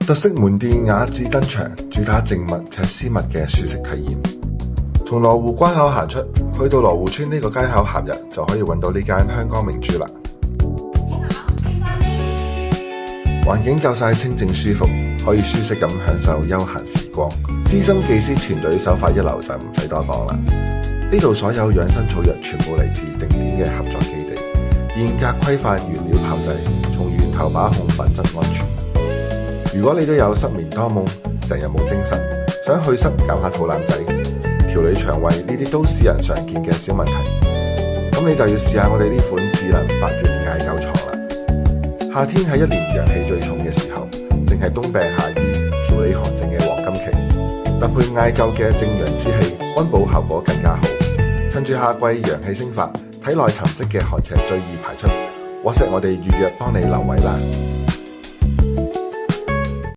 特色門店雅致登場，主打靜謐且私密嘅舒適體驗。從羅湖關口行出，去到羅湖村呢個街口行入就可以揾到呢間香江明珠啦。環境夠晒清靜舒服，可以舒適咁享受休閒時光。資深技師團隊手法一流就唔使多講啦。呢度所有養生草藥全部嚟自定點嘅合作基地，嚴格規範原料炮製，從源頭把控品質安全。如果你都有失眠多夢，成日冇精神，想去濕搞下肚腩仔、調理腸胃呢啲都市人常見嘅小問題，咁你就要試下我哋呢款智能8元艾灸床啦。夏天係一年陽氣最重嘅時候，正係冬病夏醫、調理寒症嘅黃金期，搭配艾灸嘅正陽之氣，溫補效果更加好。趁住夏季陽氣升發，體內沉積嘅寒邪最易排出，WhatsApp我哋預約幫你留位啦。